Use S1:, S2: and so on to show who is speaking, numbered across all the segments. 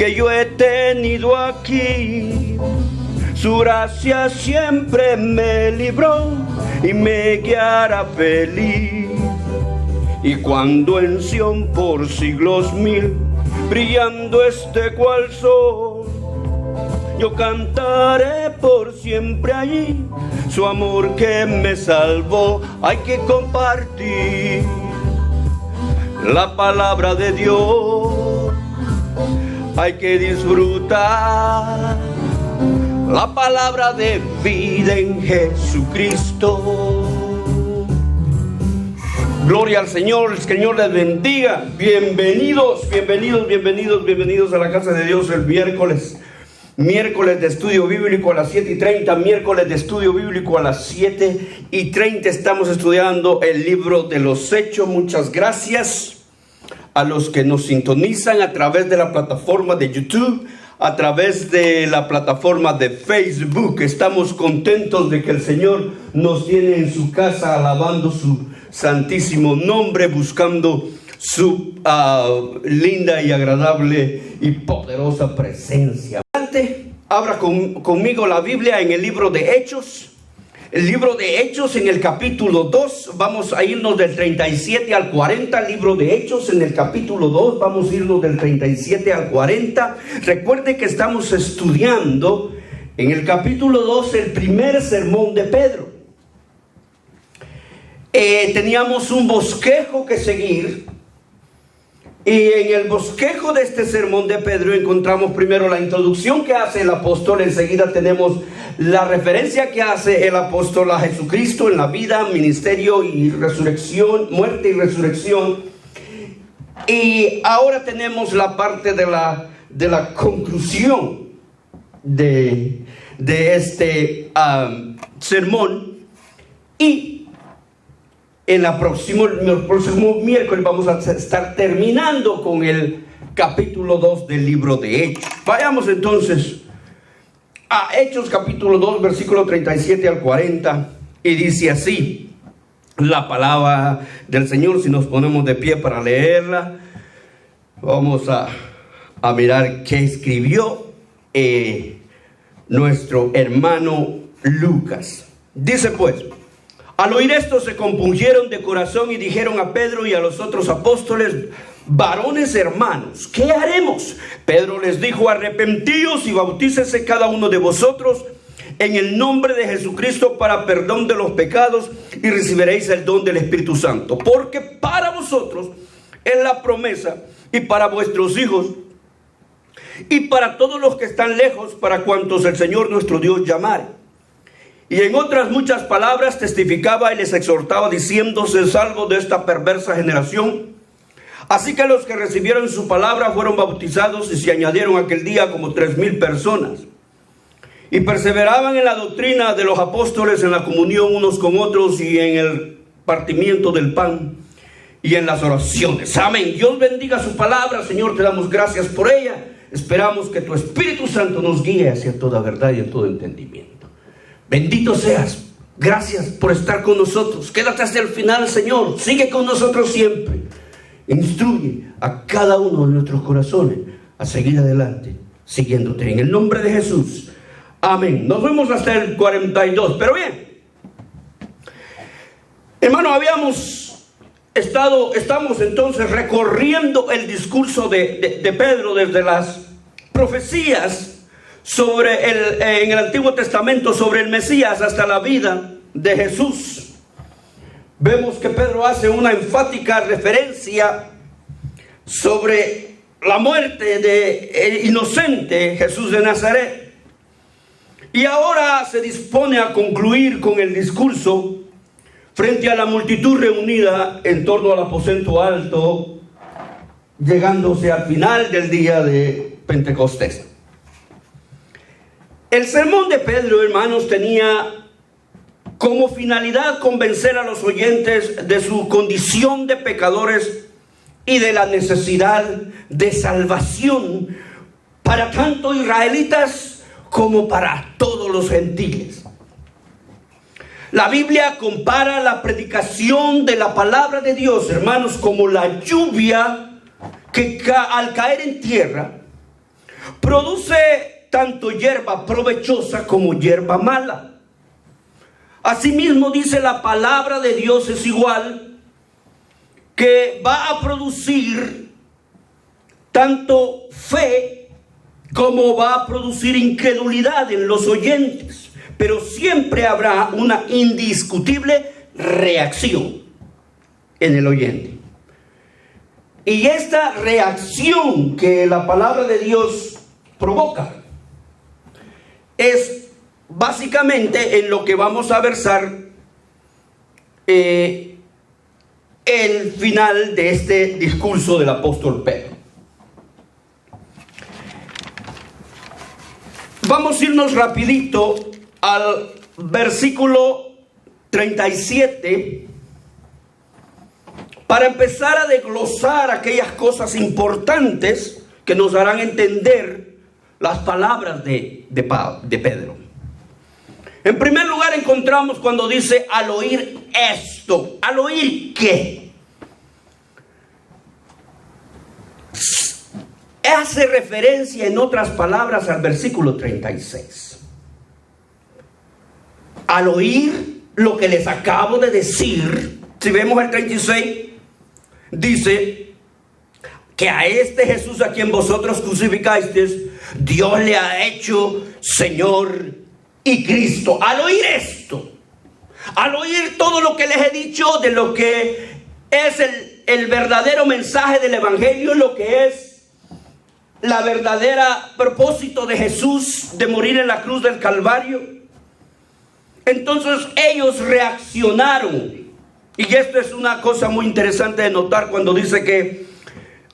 S1: que yo he tenido aquí. Su gracia siempre me libró y me guiará feliz. Y cuando en Sión por siglos mil, brillando este cual sol, yo cantaré por siempre allí su amor que me salvó. Hay que compartir la palabra de Dios, hay que disfrutar la palabra de vida en Jesucristo. Gloria al Señor, el Señor les bendiga. Bienvenidos a la casa de Dios el miércoles de estudio bíblico a las 7:30, miércoles de estudio bíblico a las 7:30. Estamos estudiando el libro de los Hechos. Muchas gracias a los que nos sintonizan a través de la plataforma de YouTube, a través de la plataforma de Facebook. Estamos contentos de que el Señor nos tiene en su casa, alabando su santísimo nombre, buscando su linda y agradable y poderosa presencia. Abra conmigo la Biblia en el libro de Hechos. El libro de Hechos en el capítulo 2. Vamos a irnos del 37 al 40. Libro de Hechos en el capítulo 2. Vamos a irnos del 37 al 40. Recuerde que estamos estudiando en el capítulo 2 el primer sermón de Pedro. Teníamos un bosquejo que seguir. Y en el bosquejo de este sermón de Pedro encontramos primero la introducción que hace el apóstol. Enseguida tenemos la referencia que hace el apóstol a Jesucristo en la vida, ministerio y resurrección, muerte y resurrección. Y ahora tenemos la parte de la conclusión de este sermón. Y en el próximo miércoles vamos a estar terminando con el capítulo 2 del libro de Hechos. Vayamos entonces a Hechos capítulo 2, versículo 37 al 40. Y dice así la palabra del Señor. Si nos ponemos de pie para leerla, vamos a mirar qué escribió nuestro hermano Lucas. Dice pues: al oír esto se compungieron de corazón y dijeron a Pedro y a los otros apóstoles: varones hermanos, ¿qué haremos? Pedro les dijo: arrepentíos y bautícese cada uno de vosotros en el nombre de Jesucristo para perdón de los pecados y recibiréis el don del Espíritu Santo. Porque para vosotros es la promesa, y para vuestros hijos y para todos los que están lejos, para cuantos el Señor nuestro Dios llamare. Y en otras muchas palabras testificaba y les exhortaba, diciendo: sed salvos de esta perversa generación. Así que los que recibieron su palabra fueron bautizados, y se añadieron aquel día como 3,000 personas. Y perseveraban en la doctrina de los apóstoles, en la comunión unos con otros, y en el partimiento del pan, y en las oraciones. Amén. Dios bendiga su palabra. Señor, te damos gracias por ella. Esperamos que tu Espíritu Santo nos guíe hacia toda verdad y en todo entendimiento. Bendito seas. Gracias por estar con nosotros. Quédate hasta el final, Señor. Sigue con nosotros siempre. Instruye a cada uno de nuestros corazones a seguir adelante, siguiéndote. En el nombre de Jesús. Amén. Nos vemos hasta el 42. Pero bien, hermano, estamos entonces recorriendo el discurso de Pedro desde las profecías en el Antiguo Testamento sobre el Mesías hasta la vida de Jesús. Vemos que Pedro hace una enfática referencia sobre la muerte del inocente Jesús de Nazaret. Y ahora se dispone a concluir con el discurso frente a la multitud reunida en torno al aposento alto, llegándose al final del día de Pentecostés. El sermón de Pedro, hermanos, tenía como finalidad convencer a los oyentes de su condición de pecadores y de la necesidad de salvación para tanto israelitas como para todos los gentiles. La Biblia compara la predicación de la palabra de Dios, hermanos, como la lluvia que al caer en tierra produce tanto hierba provechosa como hierba mala. Asimismo dice la palabra de Dios es igual, que va a producir tanto fe como va a producir incredulidad en los oyentes. Pero siempre habrá una indiscutible reacción en el oyente. Y esta reacción que la palabra de Dios provoca es básicamente en lo que vamos a versar el final de este discurso del apóstol Pedro. Vamos a irnos rapidito al versículo 37 para empezar a desglosar aquellas cosas importantes que nos harán entender las palabras de Pedro. En primer lugar encontramos cuando dice al oír esto. ¿Al oír qué? Hace referencia en otras palabras al versículo 36. Al oír lo que les acabo de decir, si vemos el 36, dice que a este Jesús a quien vosotros crucificasteis, Dios le ha hecho Señor y Cristo. Al oír esto, al oír todo lo que les he dicho de lo que es el verdadero mensaje del Evangelio, lo que es la verdadera propósito de Jesús de morir en la cruz del Calvario, entonces ellos reaccionaron. Y esto es una cosa muy interesante de notar cuando dice que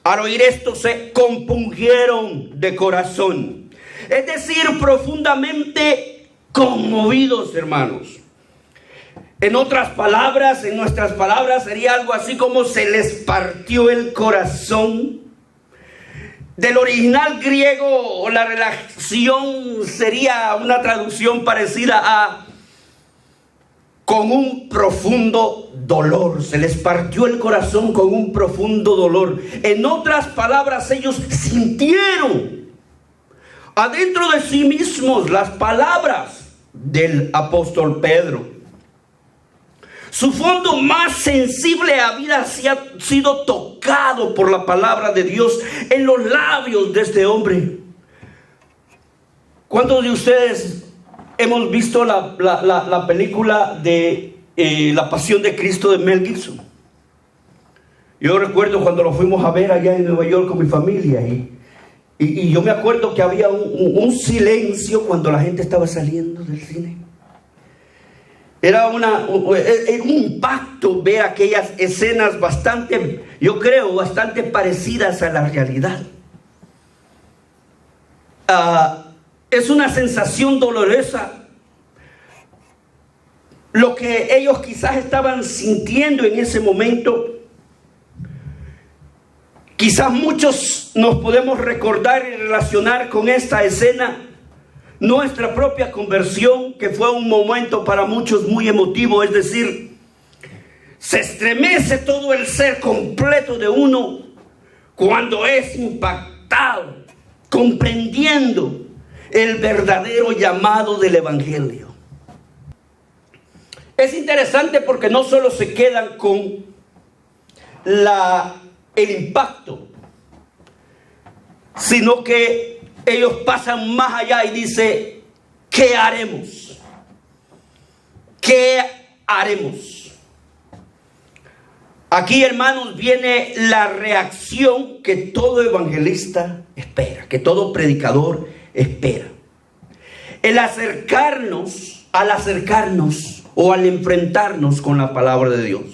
S1: al oír esto se compungieron de corazón. Es decir, profundamente conmovidos, hermanos. En otras palabras, en nuestras palabras, sería algo así como se les partió el corazón. Del original griego, la relación sería una traducción parecida a con un profundo dolor. Se les partió el corazón con un profundo dolor. En otras palabras, ellos sintieron adentro de sí mismos las palabras del apóstol Pedro. Su fondo más sensible había sido tocado por la palabra de Dios en los labios de este hombre. ¿Cuántos de ustedes hemos visto la película de La Pasión de Cristo de Mel Gibson? Yo recuerdo cuando lo fuimos a ver allá en Nueva York con mi familia y yo me acuerdo que había un silencio cuando la gente estaba saliendo del cine. Era un impacto ver aquellas escenas bastante, yo creo, bastante parecidas a la realidad. Es una sensación dolorosa lo que ellos quizás estaban sintiendo en ese momento. Quizás muchos nos podemos recordar y relacionar con esta escena nuestra propia conversión, que fue un momento para muchos muy emotivo. Es decir, se estremece todo el ser completo de uno cuando es impactado, comprendiendo el verdadero llamado del Evangelio. Es interesante porque no solo se quedan con el impacto, sino que ellos pasan más allá y dicen, ¿qué haremos? ¿Qué haremos? Aquí, hermanos, viene la reacción que todo evangelista espera, que todo predicador espera. Al acercarnos o al enfrentarnos con la palabra de Dios,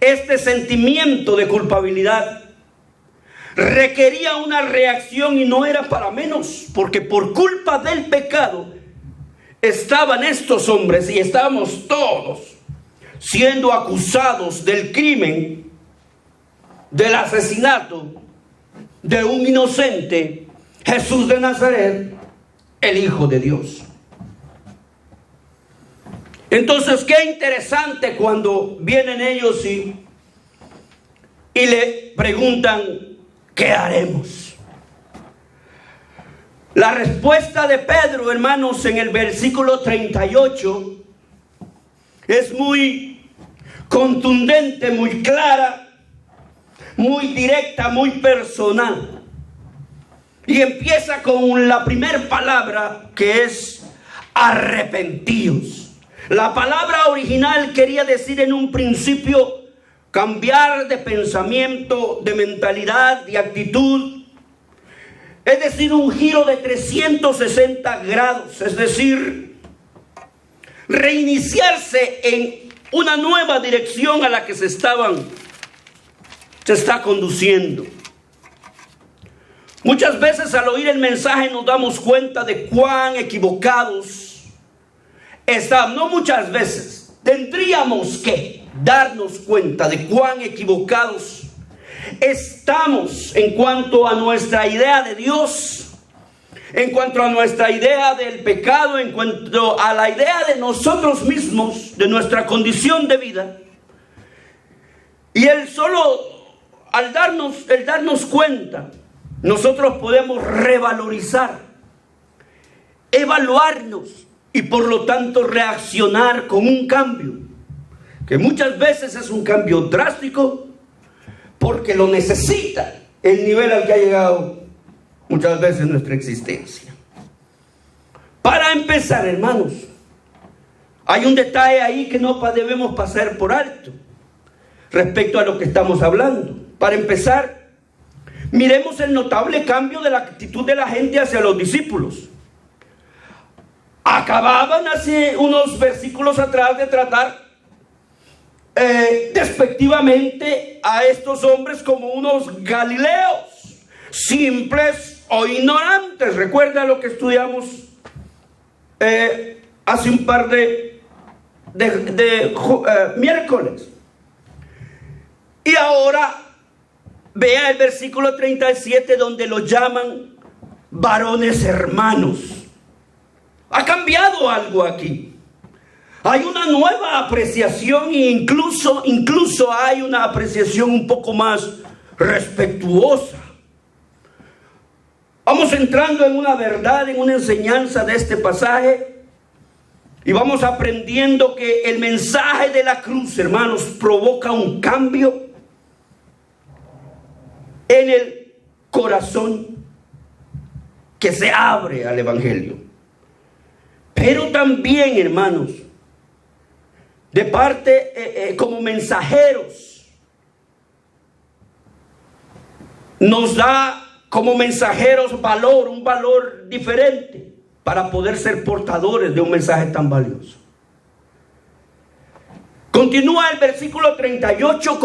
S1: este sentimiento de culpabilidad requería una reacción y no era para menos, porque por culpa del pecado estaban estos hombres y estábamos todos siendo acusados del crimen, del asesinato de un inocente, Jesús de Nazaret, el Hijo de Dios. Entonces, qué interesante cuando vienen ellos y le preguntan, ¿qué haremos? La respuesta de Pedro, hermanos, en el versículo 38 es muy contundente, muy clara, muy directa, muy personal. Y empieza con la primera palabra, que es arrepentíos. La palabra original quería decir en un principio cambiar de pensamiento, de mentalidad, de actitud. Es decir, un giro de 360 grados. Es decir, reiniciarse en una nueva dirección a la que se está conduciendo. Muchas veces al oír el mensaje nos damos cuenta de cuán equivocados estamos. No muchas veces, tendríamos que darnos cuenta de cuán equivocados estamos en cuanto a nuestra idea de Dios, en cuanto a nuestra idea del pecado, en cuanto a la idea de nosotros mismos, de nuestra condición de vida. Y al darnos cuenta, nosotros podemos revalorizar, evaluarnos y por lo tanto reaccionar con un cambio, que muchas veces es un cambio drástico, porque lo necesita el nivel al que ha llegado muchas veces nuestra existencia. Para empezar, hermanos, hay un detalle ahí que no debemos pasar por alto respecto a lo que estamos hablando. Para empezar, miremos el notable cambio de la actitud de la gente hacia los discípulos. Acababan hace unos versículos atrás de tratar despectivamente a estos hombres como unos galileos, simples o ignorantes. Recuerda lo que estudiamos hace un par de miércoles. Y ahora vea el versículo 37, donde los llaman varones hermanos. Ha cambiado algo aquí. Hay una nueva apreciación e incluso hay una apreciación un poco más respetuosa. Vamos entrando en una verdad, en una enseñanza de este pasaje, y vamos aprendiendo que el mensaje de la cruz, hermanos, provoca un cambio en el corazón que se abre al evangelio. Pero también, hermanos, de parte como mensajeros, nos da como mensajeros un valor diferente para poder ser portadores de un mensaje tan valioso. Continúa el versículo 38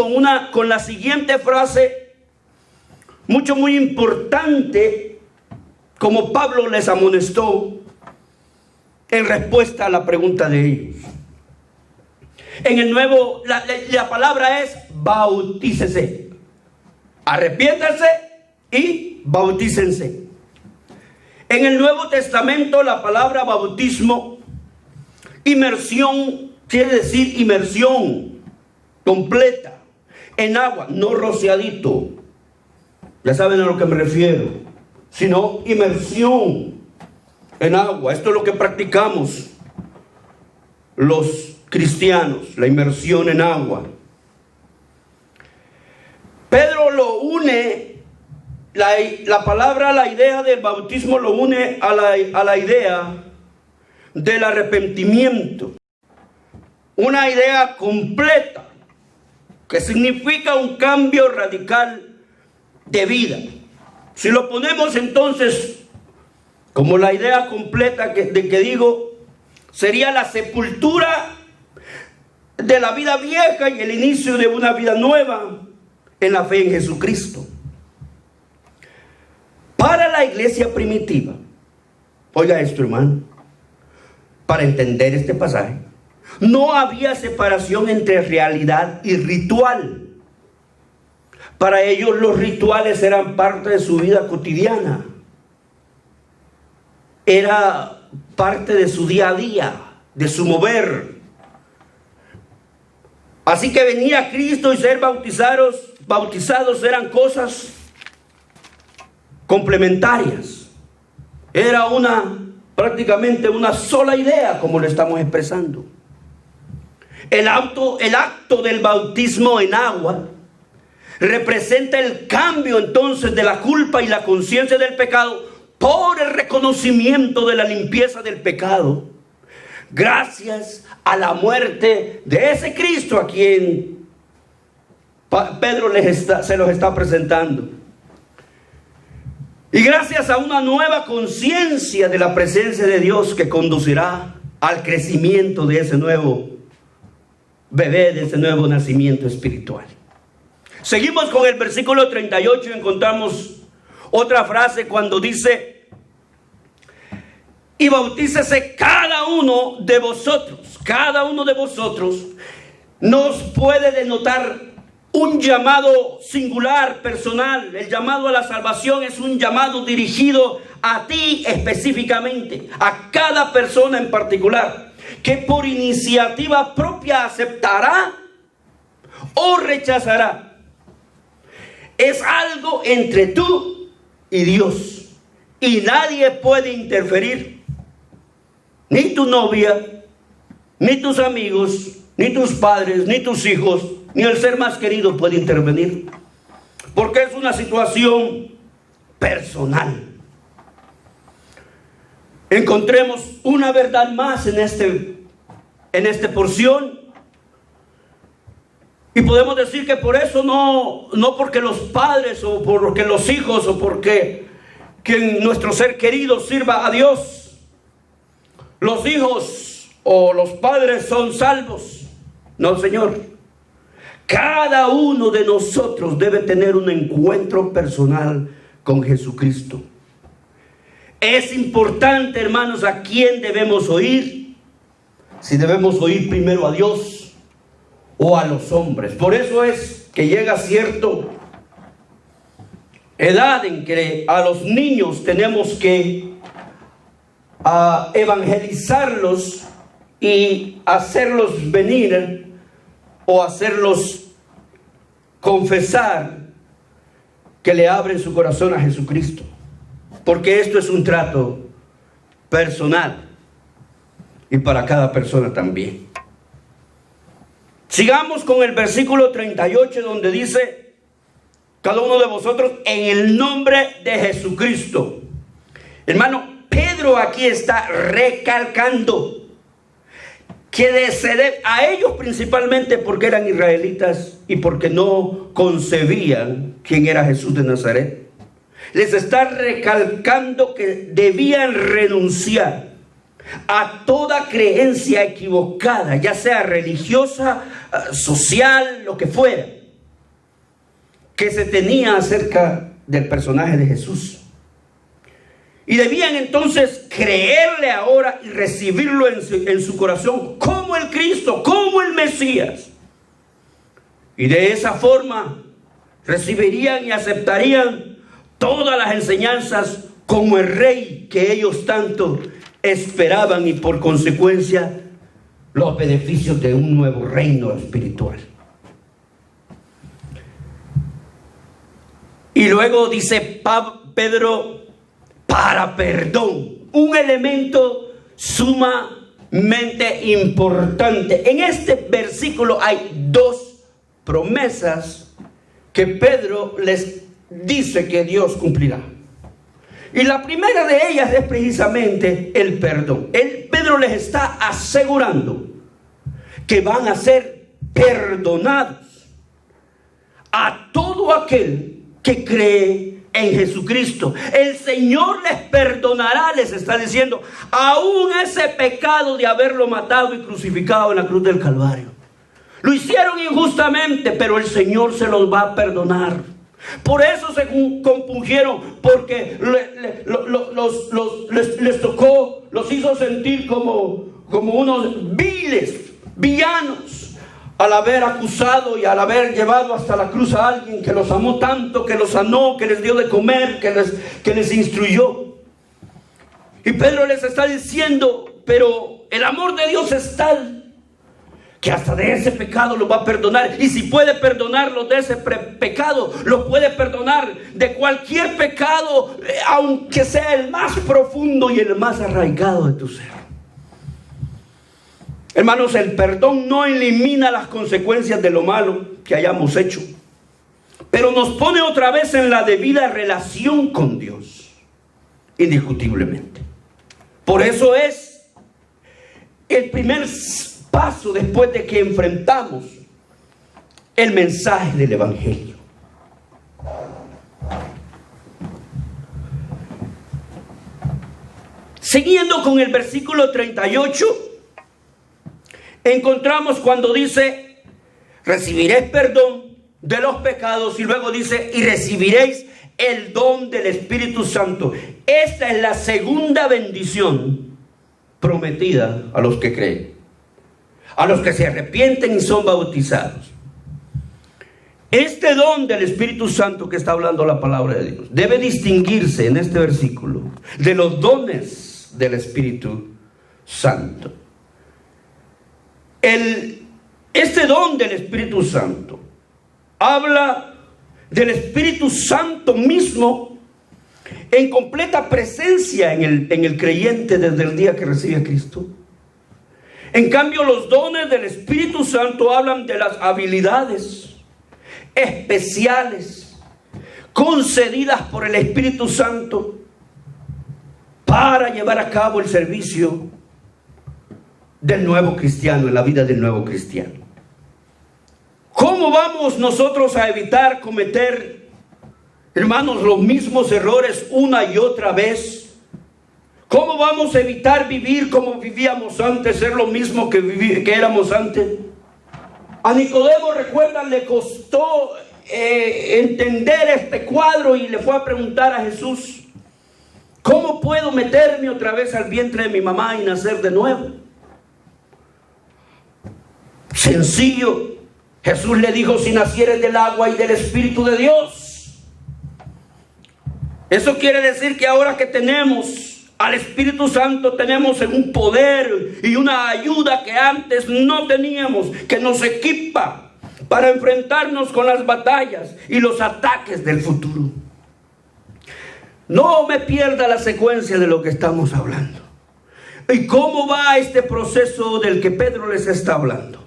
S1: con la siguiente frase, muy importante, como Pablo les amonestó en respuesta a la pregunta de ellos. En el nuevo, la palabra es bautícese. Arrepiéntanse y bautícense. En el Nuevo Testamento la palabra bautismo, inmersión, quiere decir inmersión completa en agua, no rociadito. Ya saben a lo que me refiero. Sino inmersión en agua. Esto es lo que practicamos los cristianos, la inmersión en agua. Pedro lo une, la idea del bautismo lo une a la idea del arrepentimiento. Una idea completa, que significa un cambio radical de vida. Si lo ponemos entonces como la idea completa que digo, sería la sepultura de la vida vieja y el inicio de una vida nueva en la fe en Jesucristo. Para la iglesia primitiva, oiga esto, hermano, para entender este pasaje, no había separación entre realidad y ritual. Para ellos los rituales eran parte de su vida cotidiana. Era parte de su día a día, de su mover. Así que venir a Cristo y ser bautizados eran cosas complementarias. Era prácticamente una sola idea, como lo estamos expresando. El acto del bautismo en agua representa el cambio entonces de la culpa y la conciencia del pecado por el reconocimiento de la limpieza del pecado, gracias a la muerte de ese Cristo a quien Pedro se los está presentando. Y gracias a una nueva conciencia de la presencia de Dios que conducirá al crecimiento de ese nuevo bebé, de ese nuevo nacimiento espiritual. Seguimos con el versículo 38 y encontramos otra frase cuando dice: y bautícese cada uno de vosotros. Cada uno de vosotros nos puede denotar un llamado singular, personal. El llamado a la salvación es un llamado dirigido a ti específicamente, a cada persona en particular, que por iniciativa propia aceptará o rechazará. Es algo entre tú y Dios, y nadie puede interferir. Ni tu novia, ni tus amigos, ni tus padres, ni tus hijos, ni el ser más querido puede intervenir, porque es una situación personal. Encontremos una verdad más en esta porción, y podemos decir que por eso no porque los padres o porque los hijos o porque nuestro ser querido sirva a Dios, los hijos o los padres son salvos. No, Señor. Cada uno de nosotros debe tener un encuentro personal con Jesucristo. Es importante, hermanos, a quién debemos oír. Si debemos oír primero a Dios o a los hombres. Por eso es que llega cierta edad en que a los niños tenemos que evangelizarlos y hacerlos venir o hacerlos confesar que le abren su corazón a Jesucristo, porque esto es un trato personal y para cada persona también. Sigamos con el versículo 38, donde dice: cada uno de vosotros en el nombre de Jesucristo. Hermano, Pedro aquí está recalcando que se debe a ellos, principalmente porque eran israelitas y porque no concebían quién era Jesús de Nazaret. Les está recalcando que debían renunciar a toda creencia equivocada, ya sea religiosa, social, lo que fuera, que se tenía acerca del personaje de Jesús. Y debían entonces creerle ahora y recibirlo en su corazón como el Cristo, como el Mesías. Y de esa forma recibirían y aceptarían todas las enseñanzas como el Rey que ellos tanto esperaban, y por consecuencia los beneficios de un nuevo reino espiritual. Y luego dice Pedro: para perdón, un elemento sumamente importante. En este versículo hay dos promesas que Pedro les dice que Dios cumplirá. Y la primera de ellas es precisamente el perdón. Pedro les está asegurando que van a ser perdonados a todo aquel que cree en Jesucristo. El Señor les perdonará, les está diciendo, aún ese pecado de haberlo matado y crucificado en la cruz del Calvario. Lo hicieron injustamente, pero el Señor se los va a perdonar. Por eso se compungieron, porque les tocó, los hizo sentir como unos villanos, al haber acusado y al haber llevado hasta la cruz a alguien que los amó tanto, que los sanó, que les dio de comer, que les instruyó. Y Pedro les está diciendo: pero el amor de Dios es tal que hasta de ese pecado lo va a perdonar. Y si puede perdonarlo de ese pecado, lo puede perdonar de cualquier pecado, aunque sea el más profundo y el más arraigado de tu ser. Hermanos, el perdón no elimina las consecuencias de lo malo que hayamos hecho, pero nos pone otra vez en la debida relación con Dios, indiscutiblemente. Por eso es el primer paso después de que enfrentamos el mensaje del Evangelio. Siguiendo con el versículo 38, encontramos cuando dice: recibiréis perdón de los pecados, y luego dice: y recibiréis el don del Espíritu Santo. Esta es la segunda bendición prometida a los que creen, a los que se arrepienten y son bautizados. Este don del Espíritu Santo que está hablando la palabra de Dios debe distinguirse en este versículo de los dones del Espíritu Santo. Este don del Espíritu Santo habla del Espíritu Santo mismo en completa presencia en el creyente desde el día que recibe a Cristo. En cambio, los dones del Espíritu Santo hablan de las habilidades especiales concedidas por el Espíritu Santo para llevar a cabo el servicio del nuevo cristiano, en la vida del nuevo cristiano. ¿Cómo vamos nosotros a evitar cometer, hermanos, los mismos errores una y otra vez? ¿Cómo vamos a evitar vivir como vivíamos antes, ser lo mismo que éramos antes? A Nicodemo, recuerdan, le costó entender este cuadro y le fue a preguntar a Jesús: ¿cómo puedo meterme otra vez al vientre de mi mamá y nacer de nuevo? Sencillo. Jesús le dijo: si nacieres del agua y del Espíritu de Dios. Eso quiere decir que ahora que tenemos al Espíritu Santo, tenemos un poder y una ayuda que antes no teníamos, que nos equipa para enfrentarnos con las batallas y los ataques del futuro. No me pierda la secuencia de lo que estamos hablando. ¿Y cómo va este proceso del que Pedro les está hablando?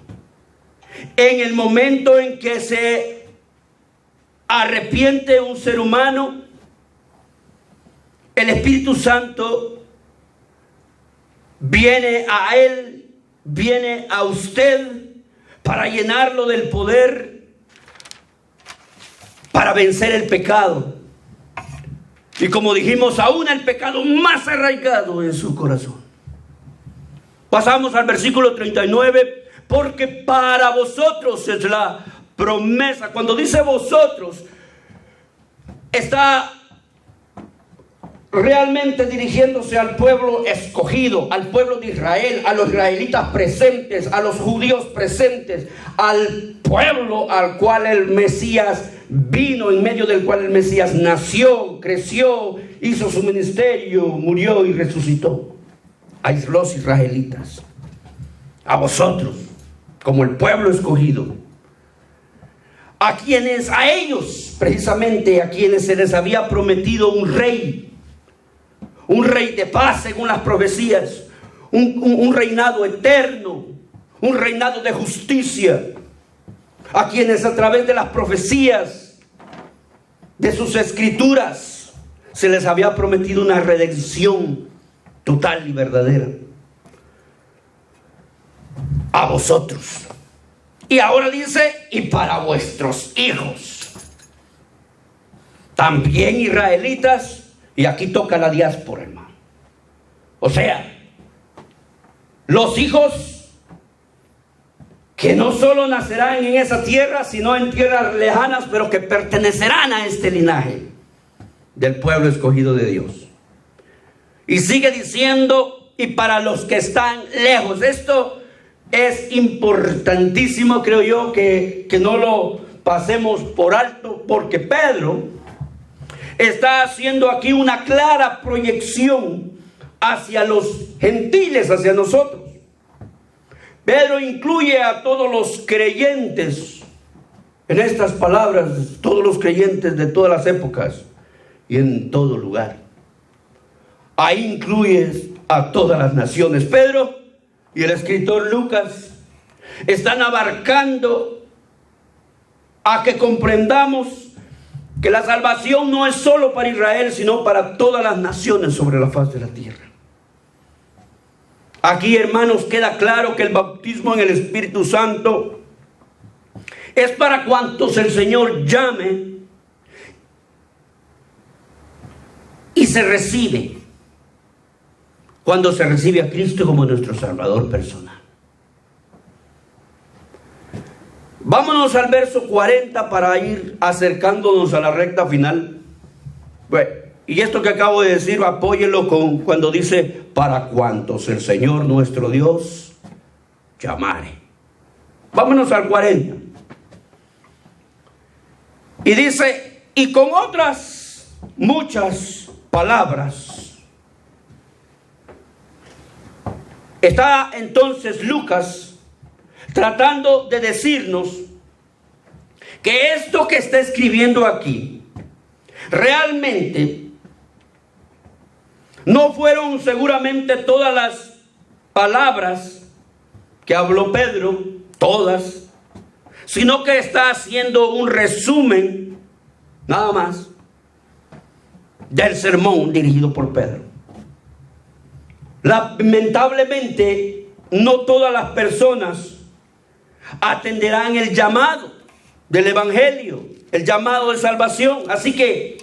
S1: En el momento en que se arrepiente un ser humano, el Espíritu Santo viene a él, viene a usted para llenarlo del poder para vencer el pecado. Y como dijimos, aún el pecado más arraigado en su corazón. Pasamos al versículo 39. Porque para vosotros es la promesa. Cuando dice vosotros, está realmente dirigiéndose al pueblo escogido, al pueblo de Israel, a los israelitas presentes, a los judíos presentes, al pueblo al cual el Mesías vino, en medio del cual el Mesías nació, creció, hizo su ministerio, murió y resucitó. A los israelitas, a vosotros, como el pueblo escogido, a ellos precisamente, a quienes se les había prometido un rey de paz según las profecías, un reinado eterno, un reinado de justicia, a quienes a través de las profecías de sus escrituras se les había prometido una redención total y verdadera. A vosotros. Y ahora dice: y para vuestros hijos. También israelitas. Y aquí toca la diáspora, hermano. O sea, los hijos que no solo nacerán en esa tierra, sino en tierras lejanas, pero que pertenecerán a este linaje del pueblo escogido de Dios. Y sigue diciendo: y para los que están lejos. Esto es importantísimo, creo yo, que no lo pasemos por alto, porque Pedro está haciendo aquí una clara proyección hacia los gentiles, hacia nosotros. Pedro incluye a todos los creyentes en estas palabras, todos los creyentes de todas las épocas y en todo lugar. Ahí incluye a todas las naciones. Pedro y el escritor Lucas están abarcando a que comprendamos que la salvación no es solo para Israel, sino para todas las naciones sobre la faz de la tierra. Aquí, hermanos, queda claro que el bautismo en el Espíritu Santo es para cuantos el Señor llame y se recibe, cuando se recibe a Cristo como nuestro Salvador personal. Vámonos al verso 40 para ir acercándonos a la recta final. Bueno, y esto que acabo de decir, apóyelo con cuando dice, para cuantos el Señor nuestro Dios llamare. Vámonos al 40. Y dice, y con otras muchas palabras. Está entonces Lucas tratando de decirnos que esto que está escribiendo aquí realmente no fueron seguramente todas las palabras que habló Pedro, todas, sino que está haciendo un resumen, nada más, del sermón dirigido por Pedro. Lamentablemente, no todas las personas atenderán el llamado del evangelio, el llamado de salvación. Así que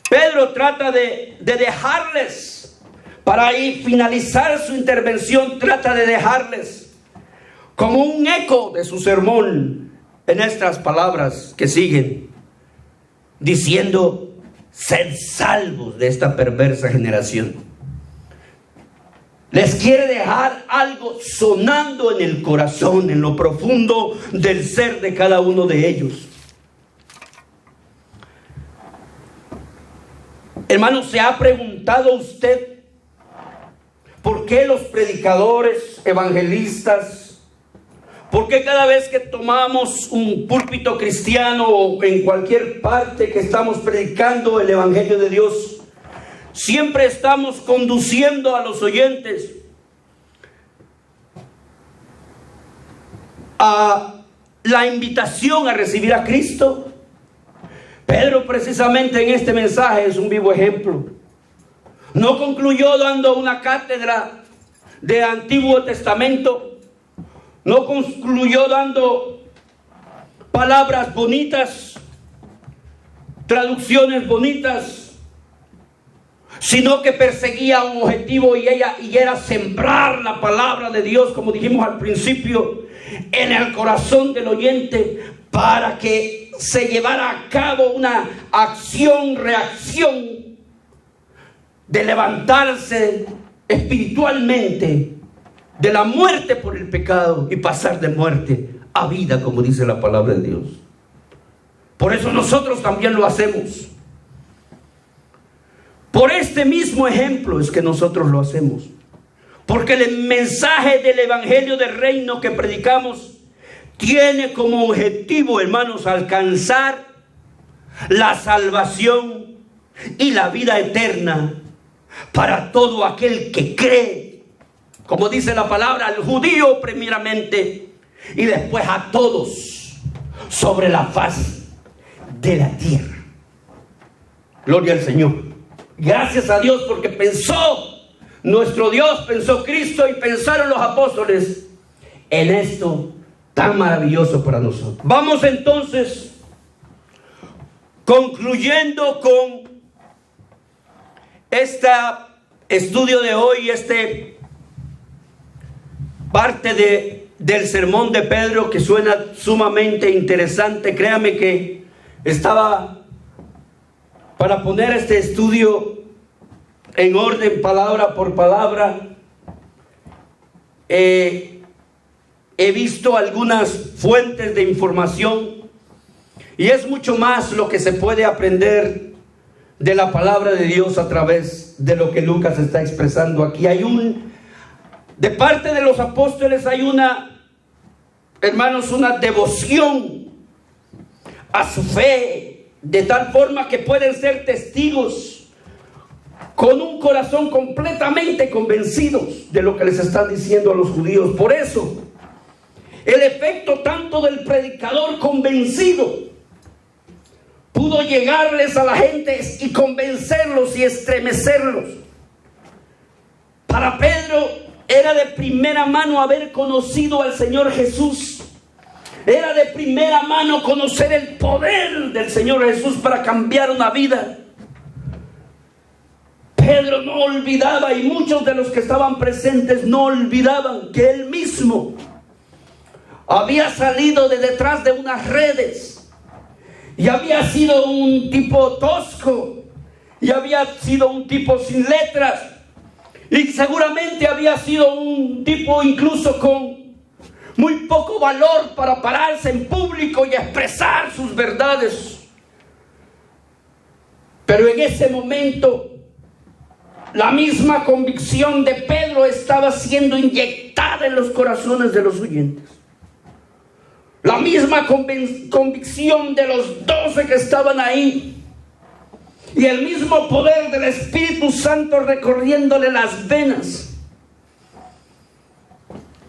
S1: Pedro trata de dejarles, para ahí finalizar su intervención, trata de dejarles como un eco de su sermón en estas palabras que siguen, diciendo, sed salvos de esta perversa generación. Les quiere dejar algo sonando en el corazón, en lo profundo del ser de cada uno de ellos. Hermano, ¿se ha preguntado usted por qué los predicadores, evangelistas, por qué cada vez que tomamos un púlpito cristiano o en cualquier parte que estamos predicando el evangelio de Dios, siempre estamos conduciendo a los oyentes a la invitación a recibir a Cristo? Pedro precisamente en este mensaje es un vivo ejemplo. No concluyó dando una cátedra de Antiguo Testamento, no concluyó dando palabras bonitas, traducciones bonitas, sino que perseguía un objetivo y era sembrar la palabra de Dios, como dijimos al principio, en el corazón del oyente, para que se llevara a cabo una acción-reacción de levantarse espiritualmente de la muerte por el pecado y pasar de muerte a vida, como dice la palabra de Dios. Por eso nosotros también lo hacemos. Por este mismo ejemplo es que nosotros lo hacemos. Porque el mensaje del evangelio del reino que predicamos tiene como objetivo, hermanos, alcanzar la salvación y la vida eterna para todo aquel que cree, como dice la palabra, al judío primeramente y después a todos sobre la faz de la tierra. Gloria al Señor. Gracias a Dios, porque pensó nuestro Dios, pensó Cristo y pensaron los apóstoles en esto tan maravilloso para nosotros. Vamos entonces concluyendo con este estudio de hoy, parte del sermón de Pedro, que suena sumamente interesante. Créame que estaba para poner este estudio en orden, palabra por palabra. He visto algunas fuentes de información y es mucho más lo que se puede aprender de la palabra de Dios a través de lo que Lucas está expresando aquí. Hay De parte de los apóstoles hay hermanos, una devoción a su fe, de tal forma que pueden ser testigos con un corazón completamente convencidos de lo que les están diciendo a los judíos. Por eso, el efecto tanto del predicador convencido pudo llegarles a la gente y convencerlos y estremecerlos. Para Pedro era de primera mano haber conocido al Señor Jesús. Era de primera mano conocer el poder del Señor Jesús para cambiar una vida. Pedro no olvidaba, y muchos de los que estaban presentes no olvidaban, que él mismo había salido de detrás de unas redes y había sido un tipo tosco y había sido un tipo sin letras, y seguramente había sido un tipo incluso con muy poco valor para pararse en público y expresar sus verdades. Pero en ese momento la misma convicción de Pedro estaba siendo inyectada en los corazones de los oyentes. La misma convicción de los 12 que estaban ahí. Y el mismo poder del Espíritu Santo recorriéndole las venas.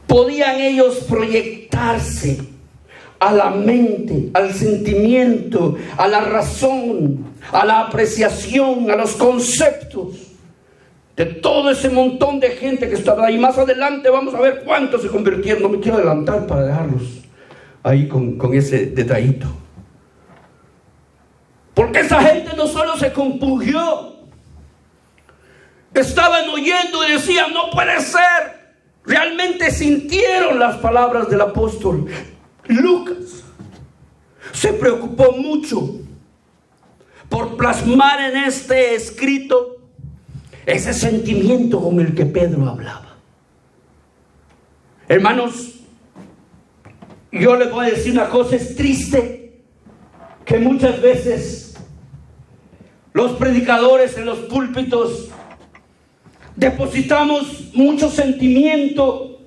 S1: Podían ellos proyectarse a la mente, al sentimiento, a la razón, a la apreciación, a los conceptos de todo ese montón de gente que estaba ahí. Más adelante vamos a ver cuántos se convirtieron. No me quiero adelantar para dejarlos ahí con ese detallito. Porque esa gente no solo se compungió, estaban oyendo y decían: no puede ser. Realmente sintieron las palabras del apóstol. Lucas se preocupó mucho por plasmar en este escrito ese sentimiento con el que Pedro hablaba. Hermanos, yo les voy a decir una cosa: es triste que muchas veces los predicadores en los púlpitos depositamos mucho sentimiento,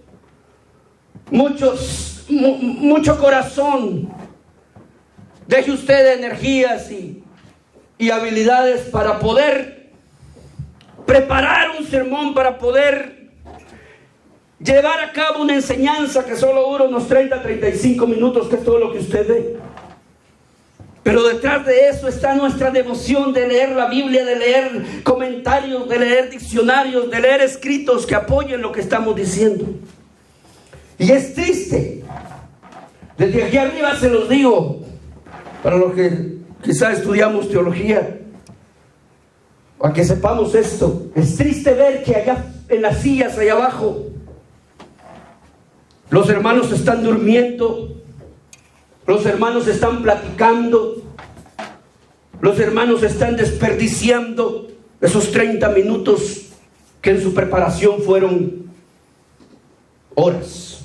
S1: mucho corazón. Deje usted energías y habilidades para poder preparar un sermón, para poder llevar a cabo una enseñanza que solo dura unos 30-35 minutos, que es todo lo que usted ve. Pero detrás de eso está nuestra devoción de leer la Biblia, de leer comentarios, de leer diccionarios, de leer escritos que apoyen lo que estamos diciendo. Y es triste, desde aquí arriba se los digo, para los que quizás estudiamos teología, para que sepamos esto. Es triste ver que allá en las sillas allá abajo los hermanos están durmiendo, los hermanos están platicando, los hermanos están desperdiciando esos 30 minutos que en su preparación fueron horas.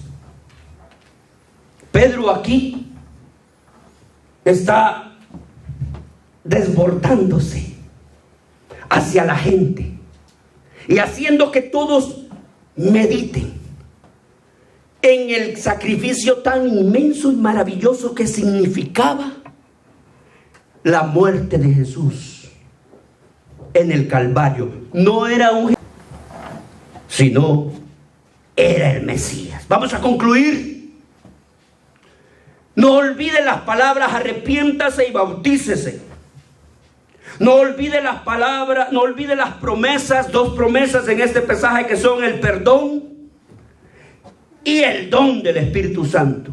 S1: Pedro aquí está desbordándose hacia la gente y haciendo que todos mediten en el sacrificio tan inmenso y maravilloso que significaba la muerte de Jesús en el Calvario. No era un, sino era el Mesías. Vamos a concluir. No olvide las palabras: arrepiéntase y bautícese. No olvide las palabras, no olvide las promesas, 2 promesas en este pasaje, que son el perdón y el don del Espíritu Santo.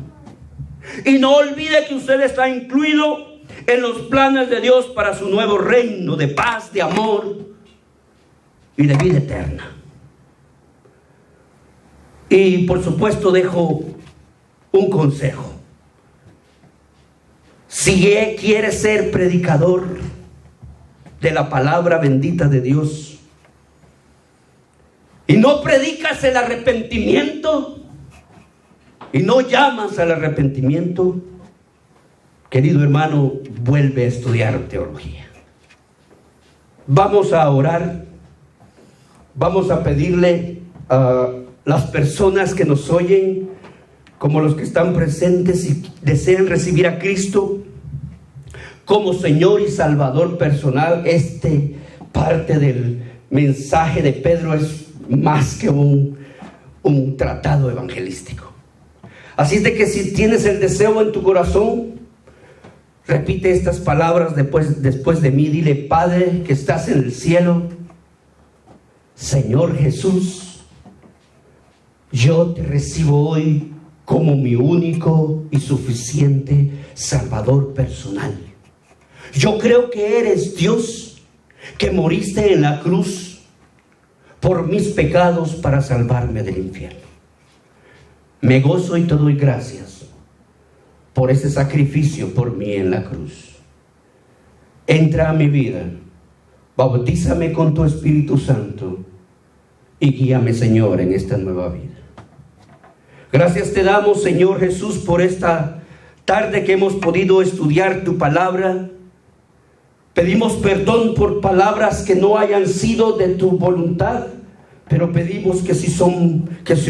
S1: Y no olvide que usted está incluido en los planes de Dios para su nuevo reino de paz, de amor y de vida eterna. Y por supuesto dejo un consejo. Si quiere ser predicador de la palabra bendita de Dios y no predicas el arrepentimiento y no llamas al arrepentimiento, querido hermano, vuelve a estudiar teología. Vamos a orar, vamos a pedirle las personas que nos oyen, como los que están presentes y desean recibir a Cristo como Señor y Salvador personal. Parte del mensaje de Pedro es más que un tratado evangelístico. Así es de que si tienes el deseo en tu corazón, repite estas palabras después de mí. Dile: Padre que estás en el cielo, Señor Jesús, yo te recibo hoy como mi único y suficiente Salvador personal. Yo creo que eres Dios, que moriste en la cruz por mis pecados para salvarme del infierno. Me gozo y te doy gracias por ese sacrificio por mí en la cruz. Entra a mi vida, bautízame con tu Espíritu Santo y guíame, Señor, en esta nueva vida. Gracias te damos, Señor Jesús, por esta tarde que hemos podido estudiar tu palabra. Pedimos perdón por palabras que no hayan sido de tu voluntad, pero pedimos que si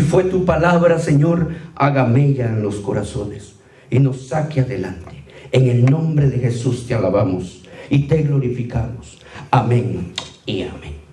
S1: fue tu palabra, Señor, haga mella en los corazones y nos saque adelante. En el nombre de Jesús te alabamos y te glorificamos. Amén y amén.